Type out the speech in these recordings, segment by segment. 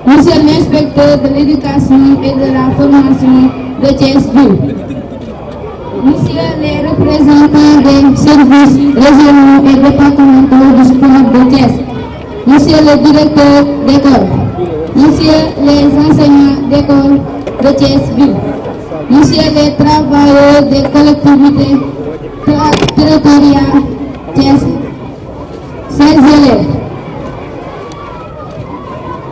Monsieur l'inspecteur de l'éducation et de la formation de Thiès-Ville, Monsieur les représentants des services régionaux et départementaux du sport de Thiès, Monsieur le directeur d'école, Monsieur les enseignants d'école de Thiès-Ville, Monsieur les travailleurs des collectivités territoriales Thiès, chers élèves.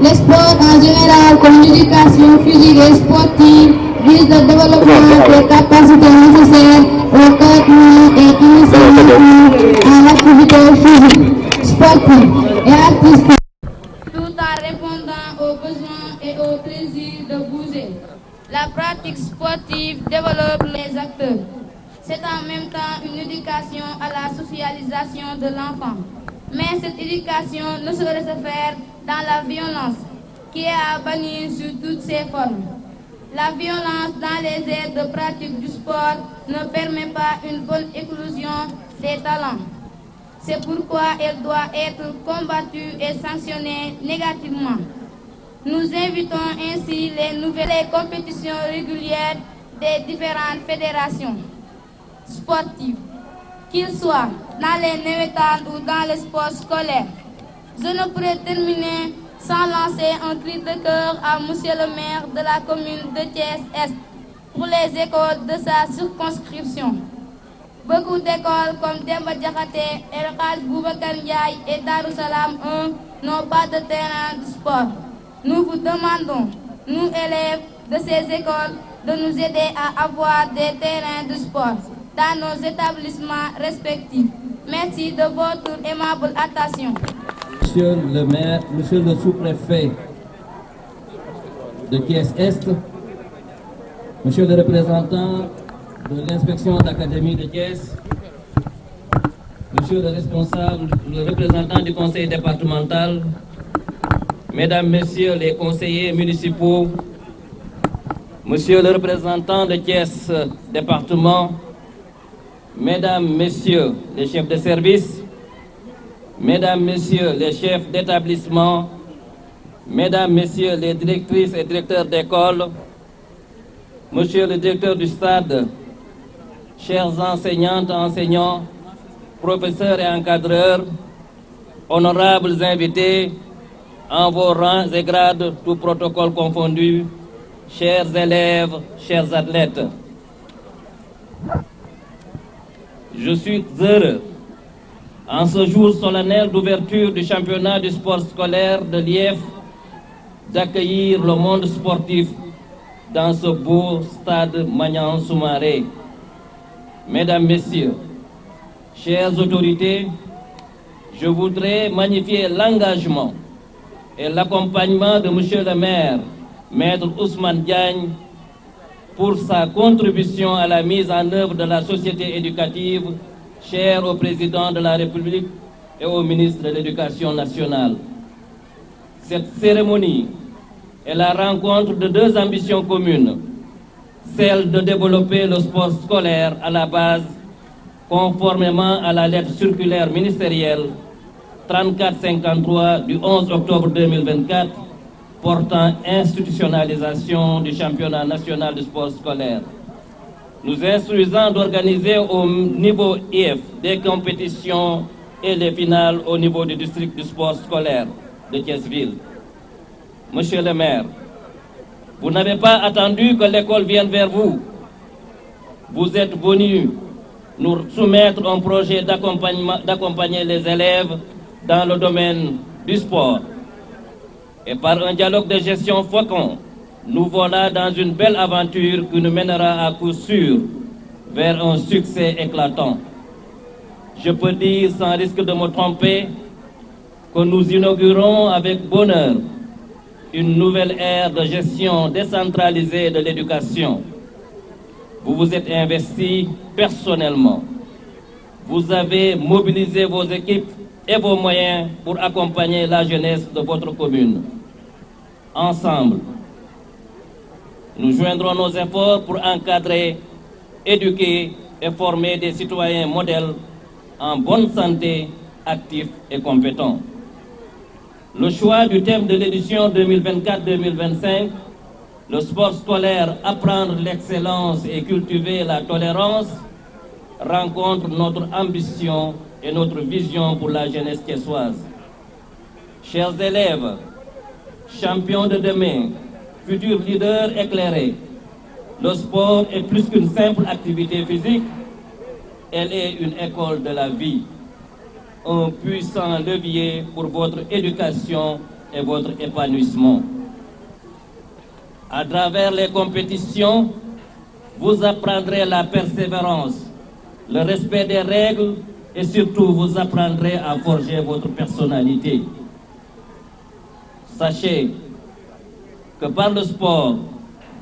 Les sports en général, comme l'éducation physique et sportive, visent le développement des capacités nécessaires au traitement et initiation à l'activité physique, sportive et artistique, tout en répondant aux besoins et au plaisir de bouger. La pratique sportive développe les acteurs. C'est en même temps une éducation à la socialisation de l'enfant. Mais cette éducation ne saurait se faire dans la violence, qui est à bannir sur toutes ses formes. La violence dans les aires de pratique du sport ne permet pas une bonne éclosion des talents. C'est pourquoi elle doit être combattue et sanctionnée négativement. Nous invitons ainsi les nouvelles compétitions régulières des différentes fédérations sportives, qu'ils soient dans les navétanes ou dans les sports scolaires. Je ne pourrais terminer sans lancer un cri de cœur à Monsieur le maire de la commune de Thiès-Est pour les écoles de sa circonscription. Beaucoup d'écoles comme Demba Diakhaté, El Hadj Boubacar Ndiaye et Darussalam 1 n'ont pas de terrain de sport. Nous vous demandons, nous élèves de ces écoles, de nous aider à avoir des terrains de sport dans nos établissements respectifs. Merci de votre aimable attention. Monsieur le maire, monsieur le sous-préfet de Thiès-Est, monsieur le représentant de l'inspection d'académie de Thiès, monsieur le responsable, le représentant du conseil départemental, mesdames, messieurs les conseillers municipaux, monsieur le représentant de Thiès département, mesdames, messieurs les chefs de service, mesdames, messieurs les chefs d'établissement, mesdames, messieurs les directrices et directeurs d'école, monsieur le directeur du stade, chers enseignantes, enseignants, professeurs et encadreurs, honorables invités, en vos rangs et grades, tout protocole confondu, chers élèves, chers athlètes. Je suis heureux, en ce jour solennel d'ouverture du championnat du sport scolaire de l'IEF, d'accueillir le monde sportif dans ce beau stade Maniang Soumaré. Mesdames, Messieurs, chères autorités, je voudrais magnifier l'engagement et l'accompagnement de Monsieur le maire, Maître Ousmane Diagne, pour sa contribution à la mise en œuvre de la société éducative chère au président de la République et au ministre de l'Éducation nationale. Cette cérémonie est la rencontre de deux ambitions communes, celle de développer le sport scolaire à la base, conformément à la lettre circulaire ministérielle 3453 du 11 octobre 2024, portant institutionnalisation du championnat national du sport scolaire. Nous instruisons d'organiser au niveau IF des compétitions et les finales au niveau du district du sport scolaire de Thiès-Ville. Monsieur le maire, vous n'avez pas attendu que l'école vienne vers vous. Vous êtes venu nous soumettre un projet d'accompagner les élèves dans le domaine du sport. Et par un dialogue de gestion fécond, nous voilà dans une belle aventure qui nous mènera à coup sûr vers un succès éclatant. Je peux dire sans risque de me tromper que nous inaugurons avec bonheur une nouvelle ère de gestion décentralisée de l'éducation. Vous vous êtes investi personnellement. Vous avez mobilisé vos équipes et vos moyens pour accompagner la jeunesse de votre commune. Ensemble, nous joindrons nos efforts pour encadrer, éduquer et former des citoyens modèles en bonne santé, actifs et compétents. Le choix du thème de l'édition 2024-2025, le sport scolaire, apprendre l'excellence et cultiver la tolérance, rencontre notre ambition et notre vision pour la jeunesse thiessoise. Chers élèves, champions de demain, futurs leaders éclairés, le sport est plus qu'une simple activité physique, elle est une école de la vie, un puissant levier pour votre éducation et votre épanouissement. À travers les compétitions, vous apprendrez la persévérance, le respect des règles et surtout vous apprendrez à forger votre personnalité. Sachez que par le sport,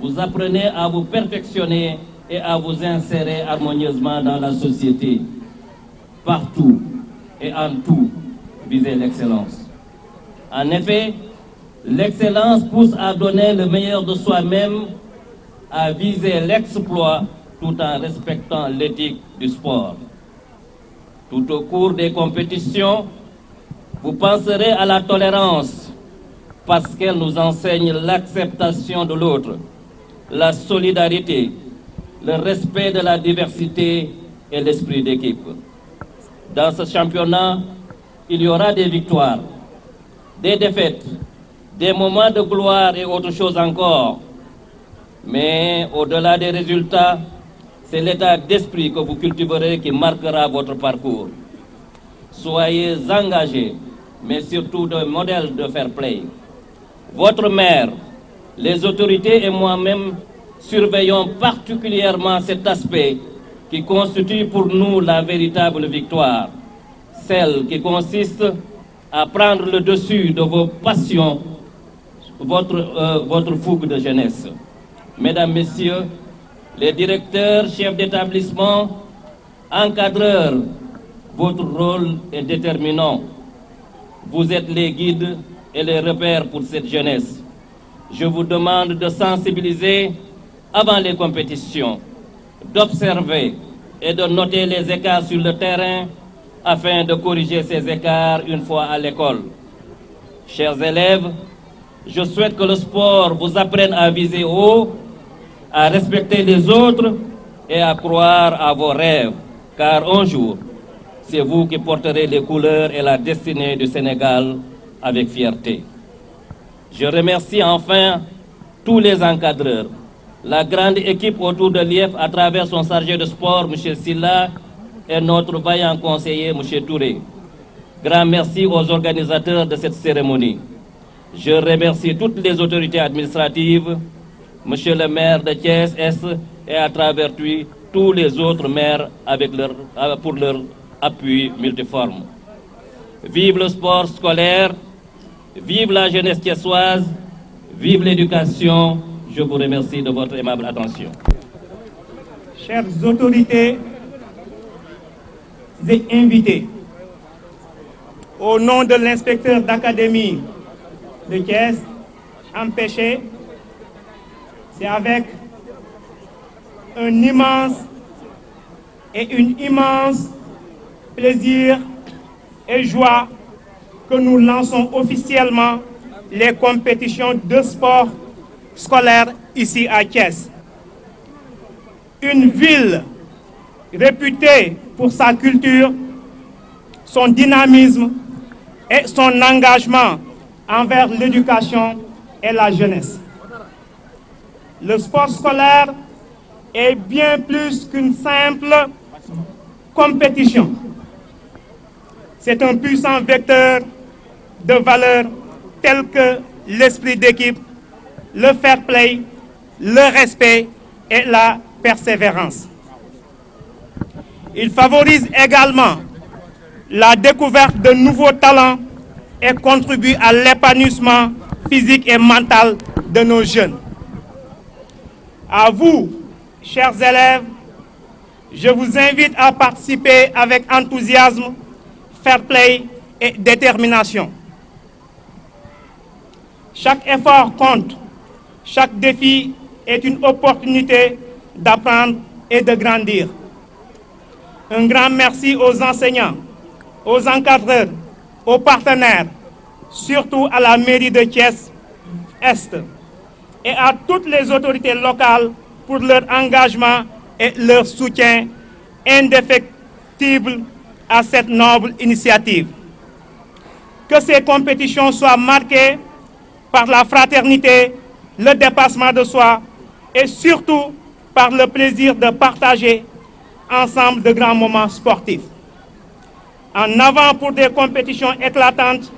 vous apprenez à vous perfectionner et à vous insérer harmonieusement dans la société. Partout et en tout, visez l'excellence. En effet, l'excellence pousse à donner le meilleur de soi-même, à viser l'exploit tout en respectant l'éthique du sport. Tout au cours des compétitions, vous penserez à la tolérance parce qu'elle nous enseigne l'acceptation de l'autre, la solidarité, le respect de la diversité et l'esprit d'équipe. Dans ce championnat, il y aura des victoires, des défaites, des moments de gloire et autre chose encore. Mais au-delà des résultats, c'est l'état d'esprit que vous cultiverez qui marquera votre parcours. Soyez engagés, mais surtout de modèles de fair play. Votre maire, les autorités et moi-même surveillons particulièrement cet aspect qui constitue pour nous la véritable victoire, celle qui consiste à prendre le dessus de vos passions, votre fougue de jeunesse. Mesdames, Messieurs, les directeurs, chefs d'établissement, encadreurs, votre rôle est déterminant. Vous êtes les guides et les repères pour cette jeunesse. Je vous demande de sensibiliser avant les compétitions, d'observer et de noter les écarts sur le terrain afin de corriger ces écarts une fois à l'école. Chers élèves, je souhaite que le sport vous apprenne à viser haut, à respecter les autres et à croire à vos rêves, car un jour, c'est vous qui porterez les couleurs et la destinée du Sénégal avec fierté. Je remercie enfin tous les encadreurs, la grande équipe autour de l'IEF à travers son chargé de sport, M. Silla, et notre vaillant conseiller, M. Touré. Grand merci aux organisateurs de cette cérémonie. Je remercie toutes les autorités administratives, M. le maire de Thiès-Est et à travers lui, tous les autres maires pour leur appui multiforme. Vive le sport scolaire, vive la jeunesse thiessoise, vive l'éducation. Je vous remercie de votre aimable attention. Chères autorités et invités, au nom de l'inspecteur d'académie de Thiès, empêché, c'est avec un immense et une immense plaisir et joie que nous lançons officiellement les compétitions de sport scolaire ici à Thiès. Une ville réputée pour sa culture, son dynamisme et son engagement envers l'éducation et la jeunesse. Le sport scolaire est bien plus qu'une simple compétition. C'est un puissant vecteur de valeurs telles que l'esprit d'équipe, le fair play, le respect et la persévérance. Il favorise également la découverte de nouveaux talents et contribue à l'épanouissement physique et mental de nos jeunes. À vous, chers élèves, je vous invite à participer avec enthousiasme, fair play et détermination. Chaque effort compte, chaque défi est une opportunité d'apprendre et de grandir. Un grand merci aux enseignants, aux encadreurs, aux partenaires, surtout à la mairie de Thiès-Est et à toutes les autorités locales pour leur engagement et leur soutien indéfectible à cette noble initiative. Que ces compétitions soient marquées par la fraternité, le dépassement de soi et surtout par le plaisir de partager ensemble de grands moments sportifs. En avant pour des compétitions éclatantes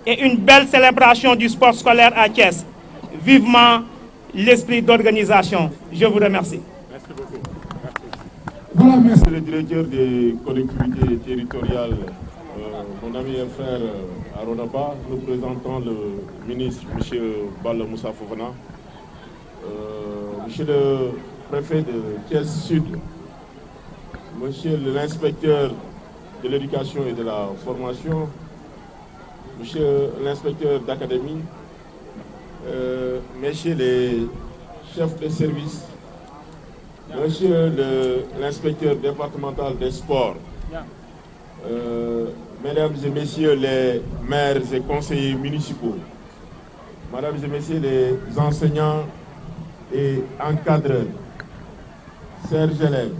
et une belle célébration du sport scolaire à Thiès. Vivement l'esprit d'organisation. Je vous remercie. Merci beaucoup. Voilà, merci. Le directeur des collectivités territoriales, mon ami et frère Aronaba, nous présentons le ministre, M. Balla Moussa Fofana, M. le préfet de Thiès Sud, M. l'inspecteur de l'éducation et de la formation, M. l'inspecteur d'académie, messieurs les chefs de service, monsieur l'inspecteur départemental des sports, mesdames et messieurs les maires et conseillers municipaux, mesdames et messieurs les enseignants et encadreurs, chers élèves,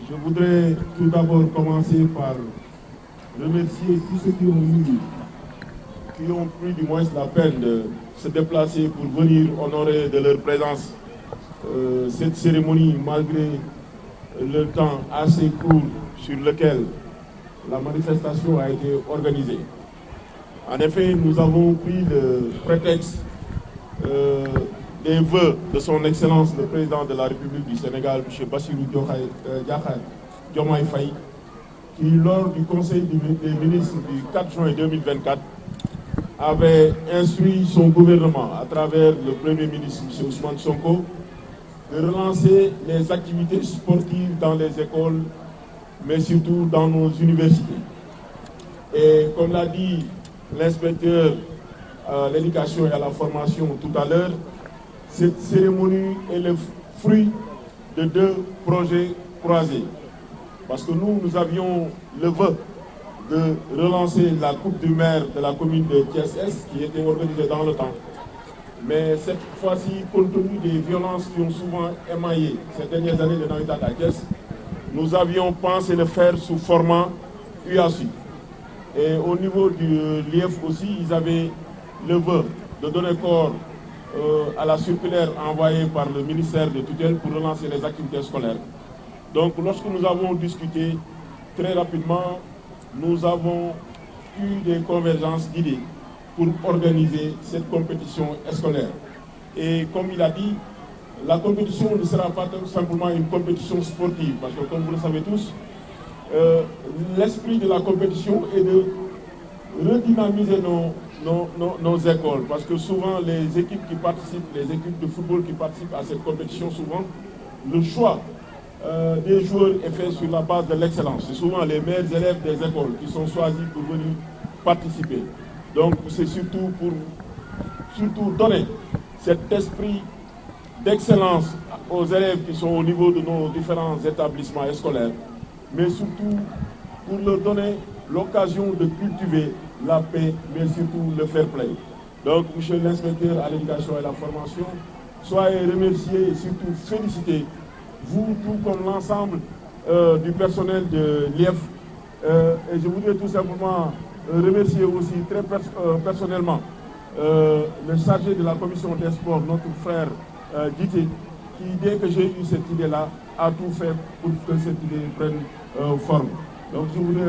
je voudrais tout d'abord commencer par remercier tous ceux qui ont pris du moins la peine de se déplacer pour venir honorer de leur présence cette cérémonie malgré le temps assez court sur lequel la manifestation a été organisée. En effet, nous avons pris le prétexte des vœux de son Excellence le Président de la République du Sénégal, M. Bassirou Diomaye Faye, qui lors du Conseil des ministres du 4 juin 2024 avait instruit son gouvernement à travers le Premier ministre M. Ousmane Sonko de relancer les activités sportives dans les écoles, mais surtout dans nos universités. Et comme l'a dit l'inspecteur à l'éducation et à la formation tout à l'heure, cette cérémonie est le fruit de deux projets croisés. Parce que nous avions le vœu de relancer la Coupe du maire de la commune de Thiès-Est qui était organisée dans le temps. Mais cette fois-ci, compte tenu des violences qui ont souvent émaillé ces dernières années de Navidad à Thiès, nous avions pensé le faire sous format UASU. Et au niveau du LIEF aussi, ils avaient le vœu de donner corps à la circulaire envoyée par le ministère de tutelle pour relancer les activités scolaires. Donc lorsque nous avons discuté très rapidement, nous avons eu des convergences d'idées pour organiser cette compétition scolaire. Et comme il a dit, la compétition ne sera pas simplement une compétition sportive, parce que comme vous le savez tous, l'esprit de la compétition est de redynamiser nos écoles, parce que souvent les équipes qui participent, les équipes de football qui participent à cette compétition, souvent le choix des joueurs est fait sur la base de l'excellence. C'est souvent les meilleurs élèves des écoles qui sont choisis pour venir participer. Donc c'est surtout pour donner cet esprit d'excellence aux élèves qui sont au niveau de nos différents établissements scolaires, mais surtout pour leur donner l'occasion de cultiver la paix, mais surtout le fair play. Donc, monsieur l'inspecteur à l'éducation et à la formation, soyez remerciés et surtout félicités, vous tout comme l'ensemble du personnel de l'IEF. Et je voudrais tout simplement remercier aussi très personnellement le chargé de la commission des sports, notre frère Dité, qui dès que j'ai eu cette idée-là, a tout fait pour que cette idée prenne forme. Donc je voudrais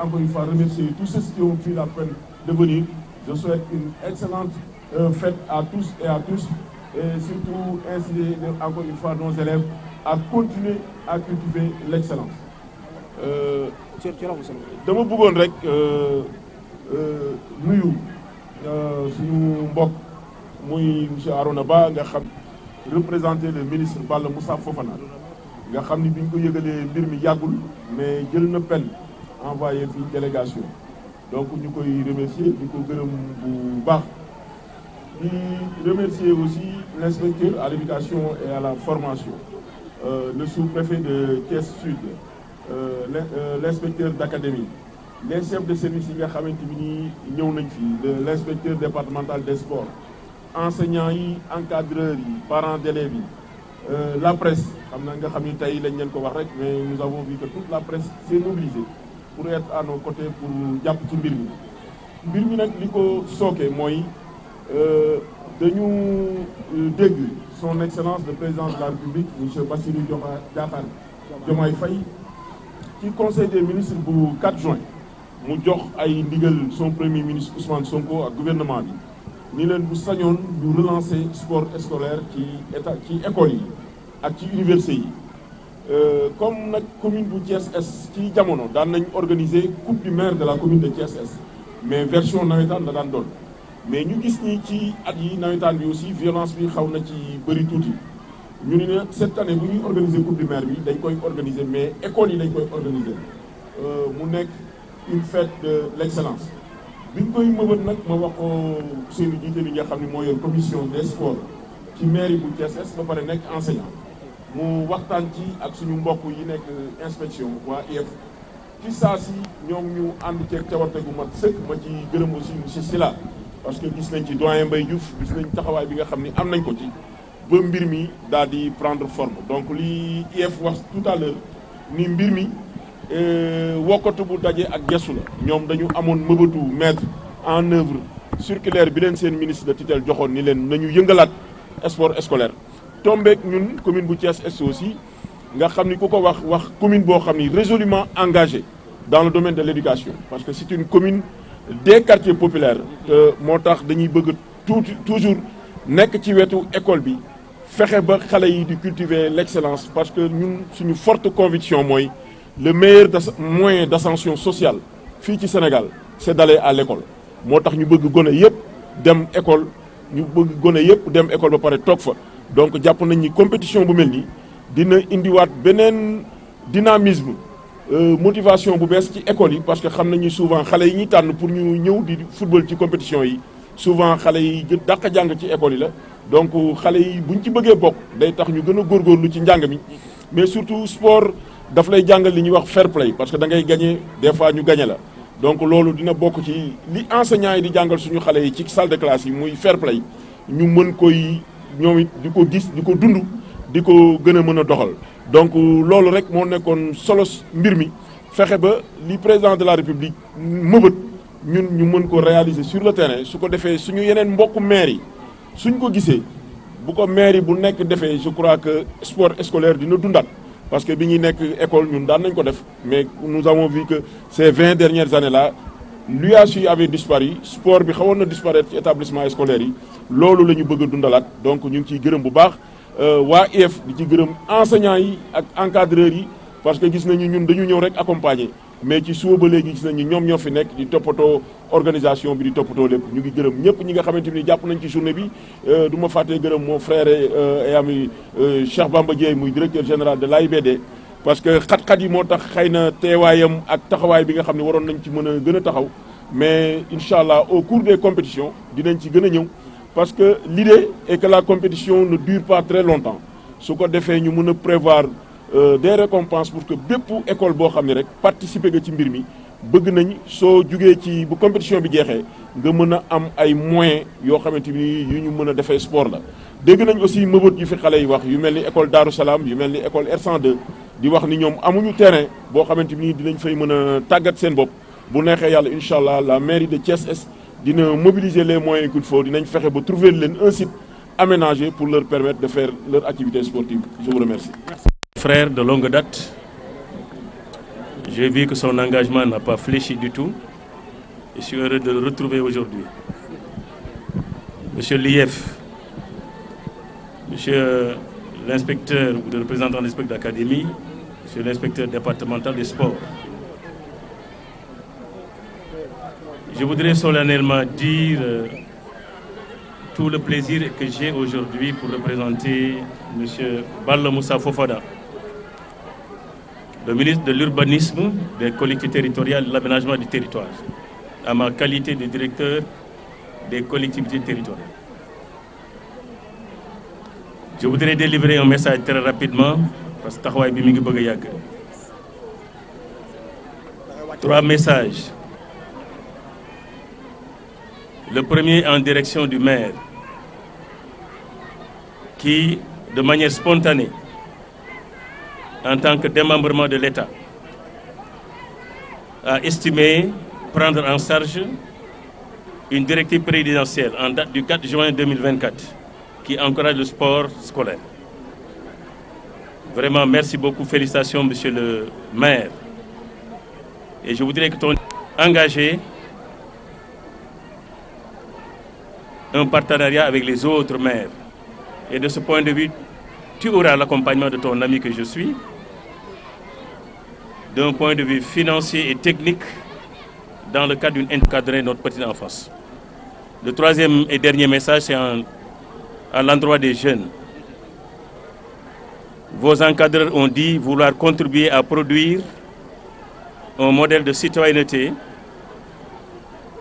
encore une fois remercier tous ceux qui ont pris la peine de venir. Je souhaite une excellente fête à tous et à tous, et surtout inciter encore une fois nos élèves à continuer à cultiver l'excellence. dama bëggoon rek nuyu suñu mbokk muy monsieur Arona Ba nga xam représenter le ministre Balla Moussa Fofana nga xam ni bi ñu ko yëgalee mbir mi yàggul mais jël na peine envoyé fi délégation donc ñu koy remercier di ko gërëm bu baax di remercier aussi l'inspecteur à l'éducation et à la formation le sous-préfet de Thiès Sud, l'inspecteur d'académie, les chefs de service yi nga xamante ni ñëw nañ fi l'inspecteur départemental des sports enseignants yi encadreurs yi parents d'élèves yi la presse xam na nga xam ni tey lañ leen ko wax rek mais nous avons vu que toute la presse s'est mobilisée pour être à nos côtés pour jàpp ci mbir mi nag li ko sooke mooy dañu dégg son excellence le président de la République monsieur Bassirou Diomaye Faye ci conseil des ministres bu 4 juin mu jox ay ndigal son premier ministre Ousmane Sonko ak gouvernement bi ni leen bu sañoon ñu relancer sport scolaire ci école yi ak ci université yi comme nag commune bu Thiès Est ci jamono daan nañ organiser coupe du maire de la commune de Thiès Est mais version nawetaan la daan doon mais ñu gis ni ci at yi nawetaan bi aussi violence bi xaw na ci bëri tuuti ñu ni ne cette année bu ñuy organiser coupe du maire bi dañ koy organiser mais école yi dañ koy organiser mu nekk une fête de l'excellence biñ koy mëbët nag ma wax ko seeni jiite bi nga xam ne moo yor commission des sports ci mairie bu Thiès Est ba pare nekk enseignant mu waxtaan ci ak suñu mbokk yi nekk inspection waa IEF ci saa si ñoom ñu ànd ceeg cawarte gu mat sëkk ma ci gërëm aussi monsieur Sylla parce que gis nañ ci doyen Mbaye Diouf gis nañ taxawaay bi nga xam ni am nañ ko ci ba mbir mi daal di prendre forme donc li IEF wax tout à l'heure ni mbir mi wokkatu bu daje ak gestu la ñoom dañu amoon mëbatu mettre en œuvre circulaire bi leen seen ministre de tutelle joxoon ni leen nañu yëngalaat sport scolaire tombeek ñun commune bu Thiès Est aussi nga xam ni ku ko wax commune boo xam ni résolument engagée dans le domaine de l'éducation parce que c'est une commune des quartiers populaires moo tax dañuy bëgg toujours nekk ci wetu école bi fexe ba xale yi di cultiver l'excellence parce que ñun suñu forte conviction mooy le meilleur moyen d'ascension sociale fii ci Sénégal c'est d'aller à l'école moo tax ñu bëgg gone yëpp dem école dem école ba pare toog fa donc jàpp nañ ni compétition bu mel nii dina indiwaat beneen dynamisme motivation bu bees ci école yi parce que xam nañu souvent xale yi ñuy tànn pour ñu ñëw di football ci compétition yi souvent xale yi dàq jàng ci école yi la donc xale yi buñ ci bëggee bokk day tax ñu gën a góorgóorlu ci njàng mi mais surtout sport daf lay jàngal li ñuy wax fair play parce que da ngay gagner des fois ñu gagner la donc loolu dina bokk ci li enseignants yi di jàngal suñu xale yi ci salle de classe yi muy fair play ñu mën koy ñoom it di ko gis di ko dund di ko gën a mën a doxal donc loolu rek moo nekkoon solo mbir mi fexe ba li président de la république mëbët ñun ñu mën ko réaliser sur le terrain su ko defee suñu yeneen mbokku maire yi suñ ko gisee bu ko maire yi bu nekk defee je crois que sport scolaire dina dundaat parce que bi ñuy nekk école ñun daan nañ ko def mais nous avons vu que ces 20 dernières années là l'UASU avait disparu sport bi xawoon na disparaître ci établissement scolaire yi loolu la ñu bëgg a dundalaat donc ñu ngi ciy gërëm bu baax waa IEF di ci gërëm enseignants yi ak encadreurs yi parce que gis nañu ñun dañu ñëw rek accompagner mais ci suba ba léegi gis nañu ñoom ñoo fi nekk di toppatoo organisation bi di toppatoo lépp ñu ngi gërëm ñëpp ñi nga xamante ni jàpp nañ ci journée bi du ma fàttee gërëm mon frère et ami Cheikh Bamba Dièye muy directeur général de l'AIBD parce que xat-xat yi moo tax xëy na teewaayam ak taxawaay bi nga xam ne waroon nañ ci mën a gën a taxaw mais incha allah au cours des compétitions dinañ ci gën a ñëw parce que l'idée est que la compétition ne dure pas très longtemps su ko defee ñu mën a prévoir des récompenses pour que bépp école boo xam ne rek participer nga ci mbir mi bëgg nañ soo jugee ci bu compétition bi jeexee nga mën a am ay moyens yoo xamante ni yu ñu mën a defee sport la. dégg nañ aussi mëbët yu fi xale yi wax yu mel ni école Darou Salam yu mel ni école R102 di wax ni ñoom amuñu terrain boo xamante ni dinañ fay mën a tàggat seen bopp bu neexee yàlla incha allah la mairie de Thiès Est dina mobiliser les moyens qu'il faut dinañ fexe ba trouver leen un site aménagé pour leur permettre de faire leur activité sportive. Je vous remercie. Frère de longue date, j'ai vu que son engagement n'a pas fléchi du tout. Je suis heureux de le retrouver aujourd'hui. Monsieur l'IEF, Monsieur l'inspecteur ou le représentant de l'inspecteur d'académie, Monsieur l'inspecteur départemental des sports. Je voudrais solennellement dire tout le plaisir que j'ai aujourd'hui pour représenter Monsieur Balla Moussa Fofana, le ministre de l'Urbanisme, des collectivités territoriales et de l'aménagement du territoire, à ma qualité de directeur des collectivités territoriales. Je voudrais délivrer un message très rapidement, parce que taxawaay bi mi ngi bëgg a yàgg. 3 messages. Le premier en direction du maire qui, de manière spontanée, en tant que démembrement de l'État, a estimé prendre en charge une directive présidentielle en date du 4 juin 2024 qui encourage le sport scolaire. Vraiment, merci beaucoup, félicitations, monsieur le maire. Et je voudrais que ton engagé un partenariat avec les autres maires. Et de ce point de vue, tu auras l'accompagnement de ton ami que je suis, d'un point de vue financier et technique, dans le cadre d'une encadrer notre petite enfance. Le troisième et dernier message, c'est à l'endroit des jeunes. Vos encadreurs ont dit vouloir contribuer à produire un modèle de citoyenneté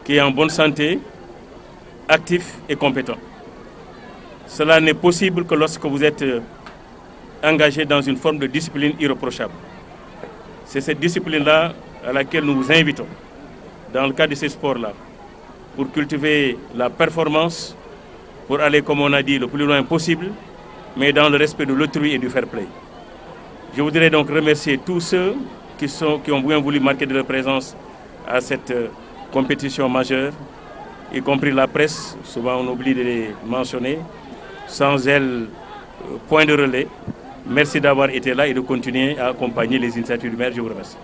qui est en bonne santé, actif et compétent. Cela n'est possible que lorsque vous êtes engagé dans une forme de discipline irréprochable. C'est cette discipline-là à laquelle nous vous invitons, dans le cadre de ces sports-là, pour cultiver la performance, pour aller, comme on a dit, le plus loin possible, mais dans le respect de l'autrui et du fair play. Je voudrais donc remercier tous ceux qui ont bien voulu marquer de leur présence à cette compétition majeure, y compris la presse, souvent on oublie de les mentionner. Sans elle, point de relais. Merci d'avoir été là et de continuer à accompagner les initiatives du maire. Je vous remercie.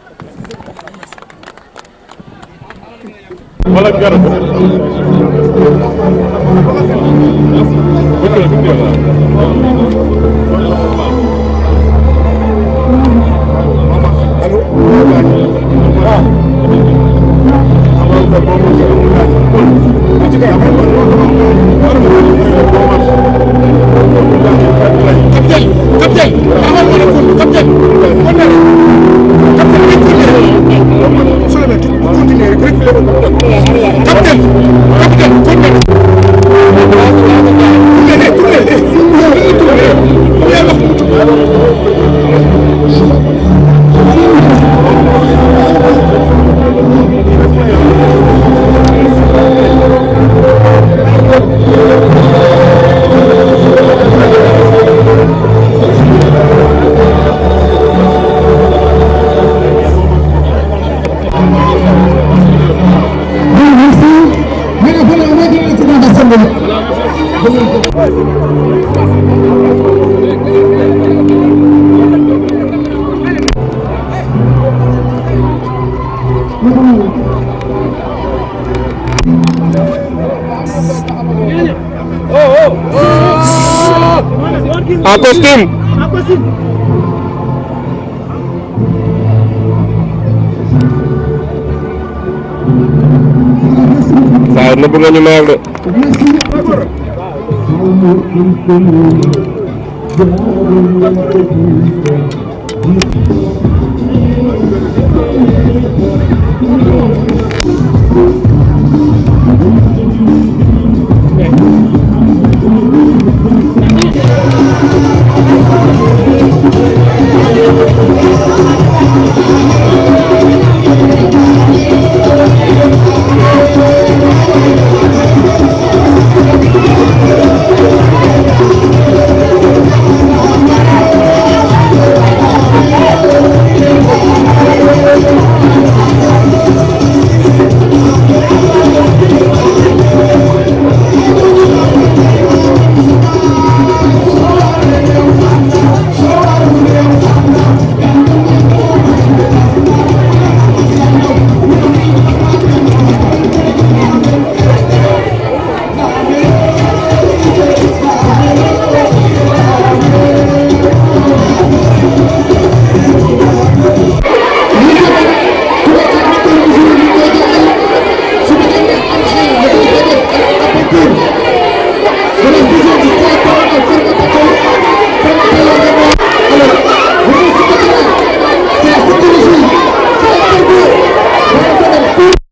En costume. Saa nëbb nga ñu mel de.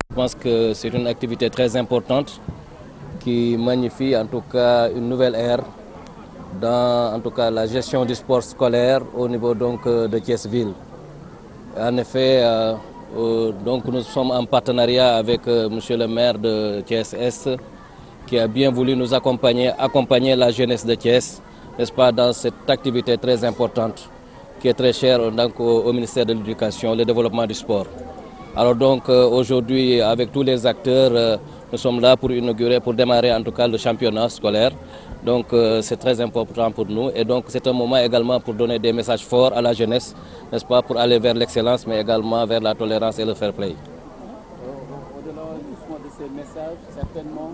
Je pense que c'est une activité très importante qui magnifie en tout cas une nouvelle ère dans en tout cas la gestion du sport scolaire au niveau donc de Thiès-Ville. En effet, Donc nous sommes en partenariat avec monsieur le maire de Thiès-Est qui a bien voulu nous accompagner la jeunesse de Thiès, n'est-ce pas, dans cette activité très importante qui est très chère donc, au ministère de l'Éducation, le développement du sport. Alors donc aujourd'hui avec tous les acteurs, nous sommes là pour inaugurer, pour démarrer en tout cas le championnat scolaire. Donc c'est très important pour nous et donc c'est un moment également pour donner des messages forts à la jeunesse, n'est-ce pas, pour aller vers l'excellence mais également vers la tolérance et le fair play. Au-delà justement de ces messages, certainement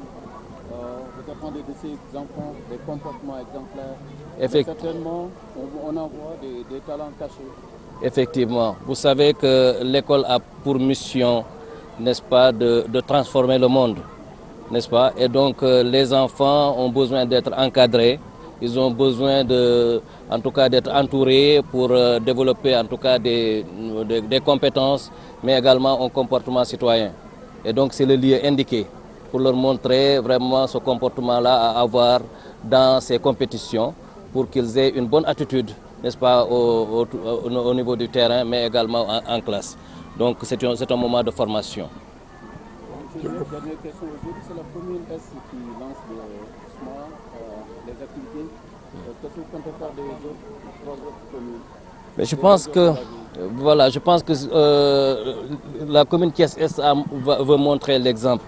vous attendez de ces enfants des comportements exemplaires. Certainement on en voit des talents cachés. Effectivement, vous savez que l'école a pour mission, n'est-ce pas, de transformer le monde. N'est-ce pas? Et donc les enfants ont besoin d'être encadrés, ils ont besoin en tout cas d'être entourés pour développer en tout cas des compétences, mais également un comportement citoyen. Et donc c'est le lieu indiqué pour leur montrer vraiment ce comportement-là à avoir dans ces compétitions pour qu'ils aient une bonne attitude, n'est-ce pas, au niveau du terrain, mais également en classe. Donc c'est un moment de formation. Dernière question aujourd'hui, c'est la commune Est qui lance les activités. Qu'est-ce que vous comptez faire des autres communes? Mais je pense que, voilà, je pense que la commune Thiès-Est veut montrer l'exemple.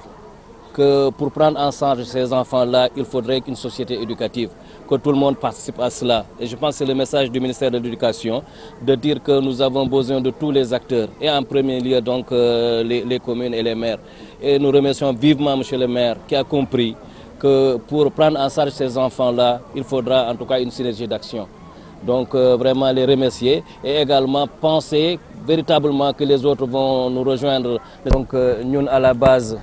Que pour prendre en charge ces enfants-là, il faudrait qu'une société éducative, que tout le monde participe à cela. Et je pense que c'est le message du ministère de l'Éducation de dire que nous avons besoin de tous les acteurs et en premier lieu donc les communes et les maires. Et nous remercions vivement monsieur le maire qui a compris que pour prendre en charge ces enfants-là, il faudra en tout cas une synergie d'action. Donc vraiment les remercier et également penser véritablement que les autres vont nous rejoindre. Donc nous à la base,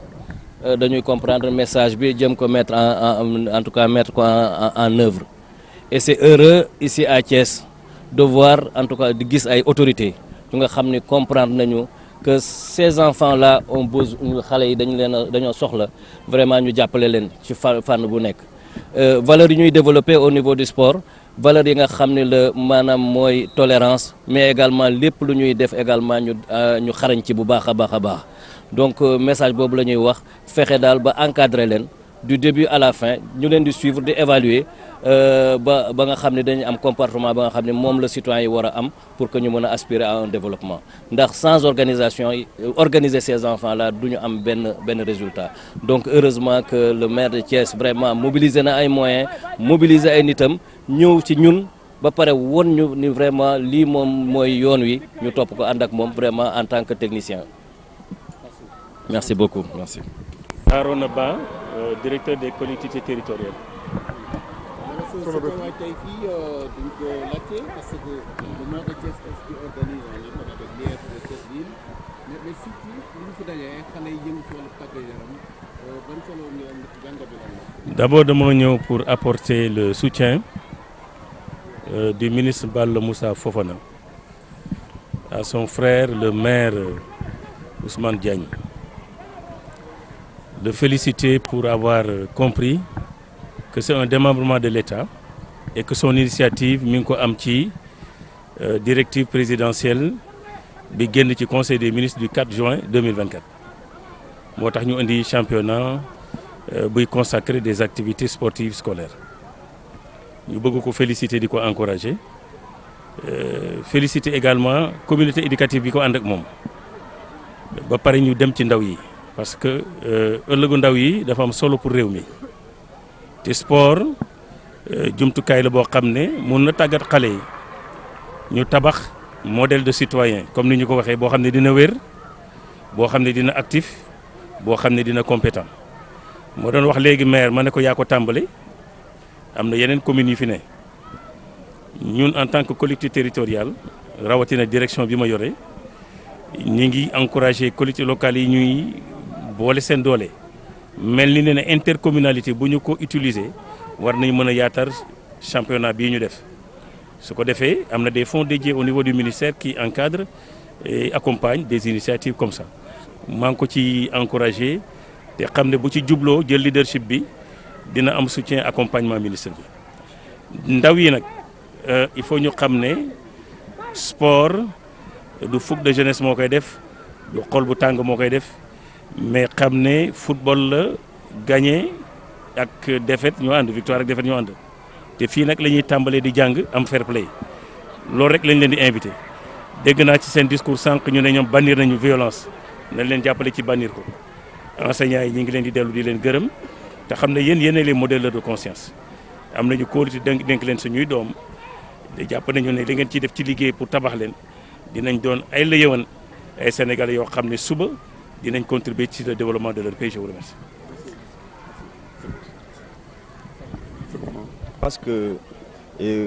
dañuy comprendre message bi jëm ko mettre en tout cas mettre en œuvre et c'est heureux ici à Thiès de voir en tout cas di gis ay autorités yu nga xam ni comprendre nañu que ces enfants là ont besoin xale yi dañoo soxla vraiment ñu jàppale leen ci fànn bu nekk valeurs yi ñuy développer au niveau du sport valeurs yi nga xam ne la maanaam mooy tolérance mais également lépp lu ñuy def également ñu xarañ ci bu baax a baax. Donc message boobu la ñuy wax fexe daal ba encadrer leen du début à la fin ñu leen di suivre di évaluer ba nga xam ne dañu am comportement ba nga xam ne moom la citoyen yi war a am pour que ñu mën a aspirer à un développement ndax sans organisation organiser ces enfants là du ñu am benn résultat. Donc heureusement que le maire de Thiès vraiment mobiliser na ay moyens mobiliser ay nitam ñëw ci ñun ba pare woon ñu ni vraiment lii moom mooy yoon wi ñu topp ko ànd ak moom vraiment en tant que technicien. Merci beaucoup. Merci. Arona Ba, directeur des collectivités territoriales. D'abord, nous sommes pour apporter le soutien du ministre Balla Moussa Fofana à son frère, le maire Ousmane Diagne. De féliciter pour avoir compris que c'est un démembrement de l'État et que son initiative mi ngi ko am ci directive présidentielle bi génn ci conseil des ministres du 4 juin 2024 moo tax ñu indi championnat buy consacrer des activités sportives scolaires ñu bëgg ko féliciter di ko encourager féliciter également communauté éducative bi ko ànd ak moom ba pare ñu dem ci ndaw yi parce que ëllëgu ndaw yi dafa am solo pour réew mi te sport jumtukaay la boo xam ne mun na tàggat xale yi ñu tabax modèle de citoyen comme ni ñu ko waxee boo xam ne dina wér boo xam ne dina actif boo xam ne dina compétent moo doon wax léegi maire ma ne ko yaa ko tàmbali am na yeneen communes yi fi ne ñun en tant que collectivité territoriale rawatina direction bi ma yore ñi ngi encourager collectivités locales yi ñuy boole seen doole mel ni ne intercommunalité bu ñu ko utiliser war nañ mën a yaatar championnat bii ñu def su ko defee am na des fonds dédiés au niveau du ministère qui encadrent et accompagnent des initiatives comme ça maa ngi ko ci encourager te xam ne bu ci jubloo jël leadership bi dina am soutien accompagnement ministre bi ndaw yi nag il faut ñu xam ne sport du fougue de jeunesse moo koy def du xol bu tàng moo koy def mais xam ne football la gagné ak défaite ñoo ànd victoire ak défaite ñoo ànd te fii nag la ñuy tàmbalee di jàng am fair play loolu rek lañ leen di invité dégg naa ci seen discours sànq ñu ne ñoom bannir nañu violence nañ leen jàppale ci bannir ko enseignants yi ñu ngi leen di dellu di leen gërëm te xam ne yéen les modèles de conscience am nañu kóolute dénk leen suñuy doom de jàpp nañu ne li ngeen ciy def ci liggéey pour tabax leen dinañ doon ay la yëwan ay Sénégalais yoo xam ne suba dinañ contribuer ci le développement de leur pays. Je vous remercie. Parce que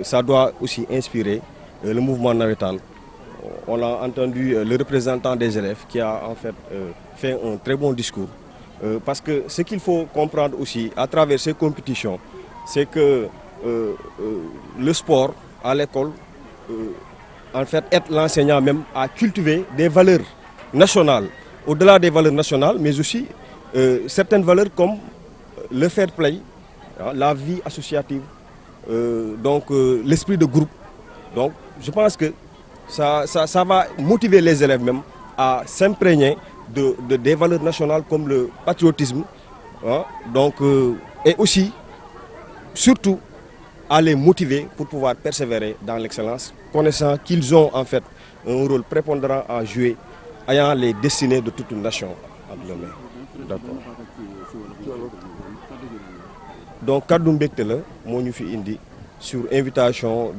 ça doit aussi inspirer le mouvement navétane. On a entendu le représentant des élèves qui a en fait un très bon discours. Parce que ce qu'il faut comprendre aussi à travers ces compétitions, c'est que le sport à l'école, en fait, aide l'enseignant même à cultiver des valeurs nationales, au-delà des valeurs nationales, mais aussi certaines valeurs comme le fair play, la vie associative, l'esprit de groupe. Donc, je pense que ça va motiver les élèves même à s'imprégner des valeurs nationales comme le patriotisme, et aussi, surtout, à les motiver pour pouvoir persévérer dans l'excellence, connaissant qu'ils ont en fait un rôle prépondérant à jouer, ayant les destinées de toute une nation entre les mains. D'accord. Donc, Kaddu Mbekte la moo ñu fi indi sur invitation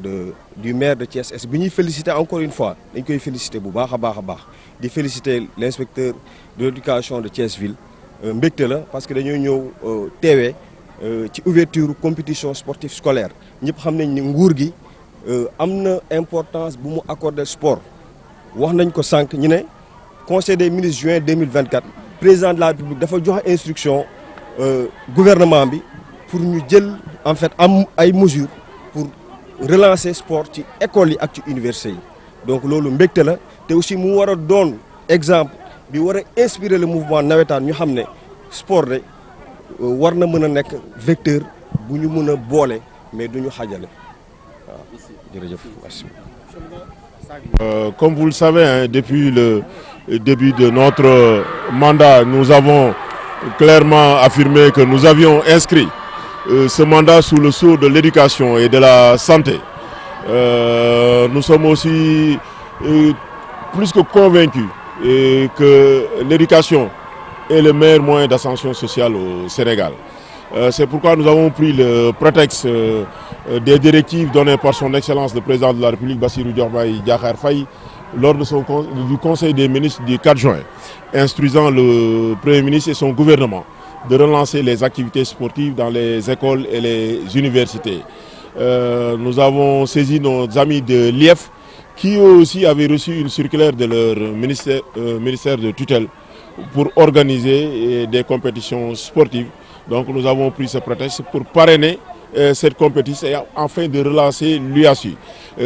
du maire de Thiès Est bi ñuy féliciter encore une fois dañ koy féliciter bu baax a baax di féliciter l'inspecteur de l'éducation de Thiès ville mbégte la parce que dañoo ñëw teewee ci ouverture compétition sportive scolaire ñëpp xam nañ ni nguur gi am na importance bu mu accorder sport wax nañ ko sànq ñu ne conseil des ministres juin 2024 président de la République dafa joxe instruction gouvernement bi pour ñu jël en fait am ay mesures pour relancer sport ci école yi ak ci université yi donc loolu mbégte la te aussi mu war a doon exemple bi war a inspirer le mouvement navétane ñu xam ne sport de war na mën a nekk vecteur bu ñu mën a boole mais du ñu xaajale waaw jërëjëf merci. Comme vous le savez, hein, depuis le début de notre mandat, nous avons clairement affirmé que nous avions inscrit ce mandat sous le sceau de l'éducation et de la santé. Nous sommes aussi plus que convaincus que l'éducation est le meilleur moyen d'ascension sociale au Sénégal. C'est pourquoi nous avons pris le prétexte des directives données par son Excellence le Président de la République, Bassirou Diomaye Diakhar Faye, lors du Conseil des ministres du 4 juin, instruisant le Premier ministre et son gouvernement de relancer les activités sportives dans les écoles et les universités. Nous avons saisi nos amis de l'IEF qui eux aussi avaient reçu une circulaire de leur ministère de tutelle pour organiser des compétitions sportives. Donc nous avons pris ce prétexte pour parrainer cette compétition et afin de relancer l'UASU.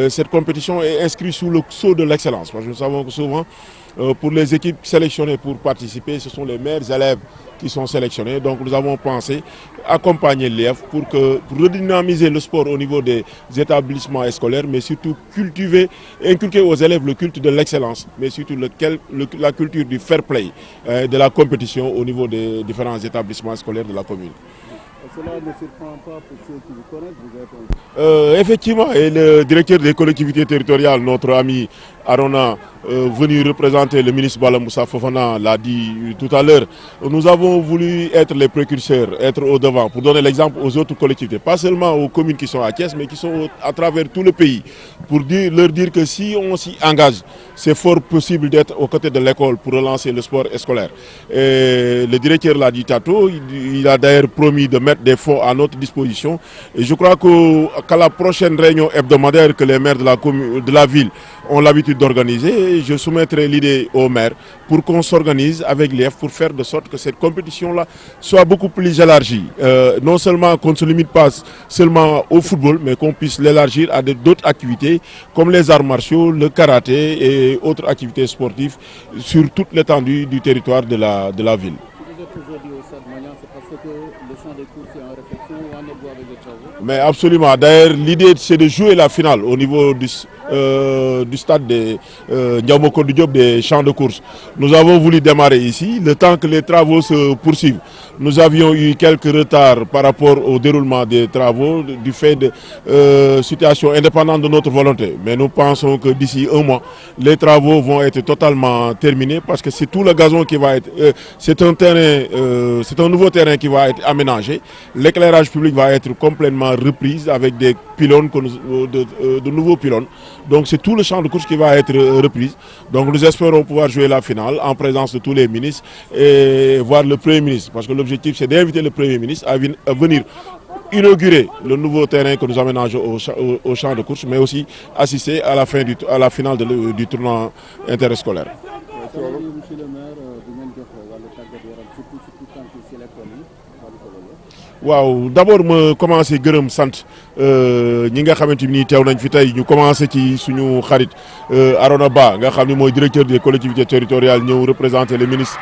Cette compétition est inscrite sous le sceau de l'excellence. Parce que nous savons que souvent, pour les équipes sélectionnées pour participer, ce sont les meilleurs élèves qui sont sélectionnés. Donc nous avons pensé accompagner l'IEF pour redynamiser le sport au niveau des établissements scolaires, mais surtout inculquer aux élèves le culte de l'excellence, mais surtout la culture du fair play, de la compétition au niveau des différents établissements scolaires de la commune. Cela ne surprend pas pour ceux qui vous connaissent. Effectivement, et le directeur des collectivités territoriales, notre ami Arona, venu représenter le ministre Bala Moussa Fofana, l'a dit tout à l'heure. Nous avons voulu être les précurseurs, être au devant, pour donner l'exemple aux autres collectivités, pas seulement aux communes qui sont à Thiès, mais qui sont à travers tout le pays, pour leur dire que si on s'y engage, c'est fort possible d'être aux côtés de l'école pour relancer le sport scolaire. Et le directeur l'a dit tantôt, il a d'ailleurs promis de mettre des fonds à notre disposition. Et je crois qu'à la prochaine réunion hebdomadaire que les maires de la ville ont l'habitude d'organiser, je soumettrai l'idée aux maires pour qu'on s'organise avec l'IEF pour faire de sorte que cette compétition-là soit beaucoup plus élargie. Non seulement qu'on ne se limite pas seulement au football, mais qu'on puisse l'élargir à d'autres activités comme les arts martiaux, le karaté et autres activités sportives sur toute l'étendue du territoire de la ville. Mais absolument. D'ailleurs, l'idée, c'est de jouer la finale au niveau du stade des Ndiaw Macodou Diop des champs de course. Nous avons voulu démarrer ici, le temps que les travaux se poursuivent. Nous avions eu quelques retards par rapport au déroulement des travaux du fait de situations indépendantes de notre volonté. Mais nous pensons que d'ici un mois, les travaux vont être totalement terminés parce que c'est tout le gazon qui va être... c'est un nouveau terrain qui va être aménagé. L'éclairage public va être complètement repris avec des pylônes, de nouveaux pylônes. Donc c'est tout le champ de course qui va être repris. Donc nous espérons pouvoir jouer la finale en présence de tous les ministres et voir le Premier ministre. Parce que l'objectif c'est d'inviter le Premier ministre à venir inaugurer le nouveau terrain que nous aménageons au champ de course, mais aussi assister à la finale du tournoi interscolaire. waaw d'abord ma commencé gërëm sant ñi nga xamante ni teew nañ fi tey ñu commencé ci suñu xarit Arona Ba nga xam ni mooy directeur des collectivités territoriales ñëw représenter le ministre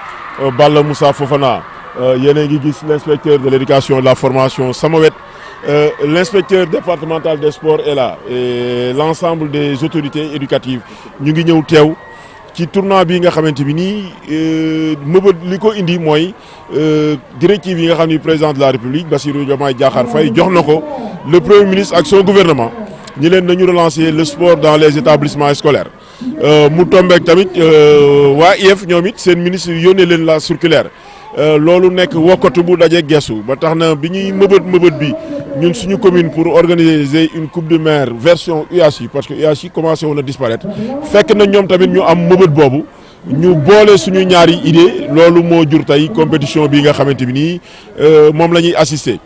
Balla Moussa Fofana yéen a ngi gis l'inspecteur de l'éducation et de la formation sama wet l'inspecteur départemental des sports est là et l'ensemble des autorités éducatives ñu ngi ñëw teew ci tournoi bi nga xamante bi nii mëbët li ko indi mooy directive yi nga xam ni président de la République Bassirou Diomaye Diakhar Faye jox na ko le Premier ministre ak son gouvernement ñi leen nañu relancer le sport dans les établissements scolaires mu tombeek tamit waa IEF ñoom it seen ministre yónnee leen la circulaire loolu nekk wokkatu bu daje gestu ba tax na bi ñuy mëbët bi ñun suñu commune pour organiser une coupe de maire version UASI parce que UASI commencé woon a disparaître fekk na ñoom tamit ñu am mëbët boobu ñu boole suñu ñaari idée loolu moo jur tey compétition bi nga xamante bi nii moom la ñuy assister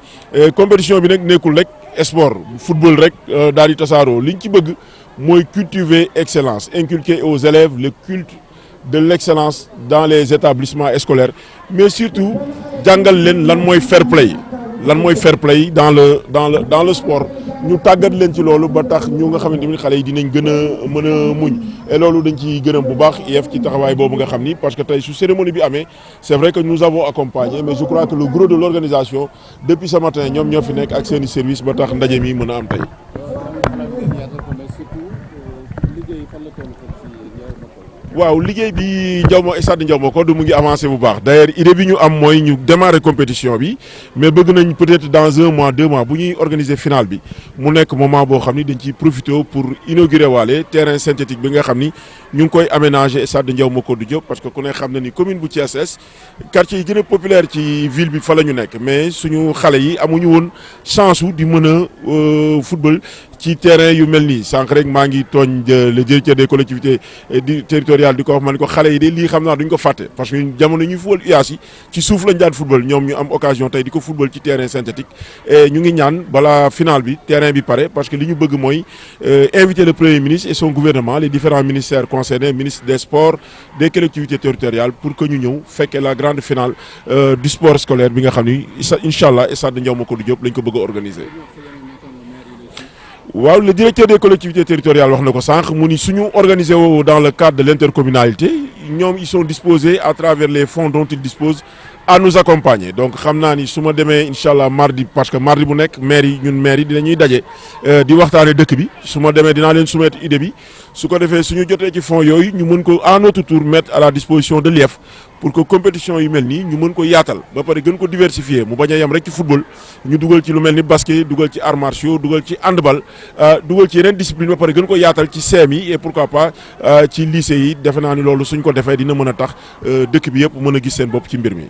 compétition bi nag nekkul rek sport football rek daal di tasaaroo liñ ci bëgg mooy cultiver excellence inculquer aux élèves le culte de l'excellence dans les établissements scolaires mais surtout jàngal leen lan mooy fair play dans le sport ñu tàggat leen ci loolu ba tax ñu nga xamante ni xale yi dinañ gën a mën a muñ et loolu dañ ci gërëm bu baax IEF ci taxawaay boobu nga xam ni parce que tey su cérémonie bi amee c'est vrai que nous avons accompagné mais je crois que le gros de l'organisation depuis ce matin ñoom ñoo fi nekk ak seeni service ba tax ndaje mi mën a am tey. waaw liggéey bi stade Ndiaw Macodou mu ngi avancé bu baax d'ailleurs idée bi ñu am mooy ñu démarrer compétition bi mais bëgg nañ peut-être dans un mois 2 mois bu ñuy organiser finale bi mu nekk moment boo xam ni dañ ciy profiter pour inaugurer waale terrain synthétique bi nga xam ni ñu ngi koy aménager stade Ndiaw Macodou Diop parce que ku ne xam na ni commune bu Thiès Est quartier yi gën a populaire ci ville bi fa la ñu nekk mais suñu xale yi amuñu woon chance wu di mën a football ci terrain yu mel nii sànq rek maa ngi tooñ le directeur des collectivités territoriales di ko wax ma ne ko xale yi de lii xam naa duñ ko fàtte parce que jamono ñuy football UASI ci suuf lañ daan football ñoom ñu am occasion tey di ko football ci terrain synthétique et ñu ngi ñaan balaa finale bi terrain bi pare parce que li ñu bëgg mooy inviter le Premier ministre et son gouvernement les différents ministères concernés ministre des sports des collectivités territoriales pour que ñu ñëw fekkee la grande finale du sport scolaire bi nga xam ni incha allah stade Ndiaw Macodou Diop lañ ko bëgg a organiser. waaw le directeur des collectivités territoriales wax na ko sànq mu ni suñu organisé woo dans le cadre de l'intercommunalité ñoom ils sont disposés à travers les fonds dont ils disposent à nous accompagner donc xam naa ni su ma demee incha allah mardi parce que mardi bu nekk maire yi dinañuy daje di waxtaane dëkk bi su ma demee dinaa leen soumettre idée bi su ko defee suñu jotee ci fonds yooyu ñu mën ko à notre tour mettre à la disposition de l'IEF pour que compétition yu mel nii ñu mën ko yaatal ba pare gën ko diversifier mu bañ a yem rek ci football ñu dugal ci lu mel ni basket dugal ci arts martiaux dugal ci handball dugal ci yeneen discipline ba pare gën ko yaatal ci CEM yi et pourquoi pas ci lycée yi defe naa ni loolu suñ ko defee dina mën a tax dëkk bi yëpp mën a gis seen bopp ci mbir mi.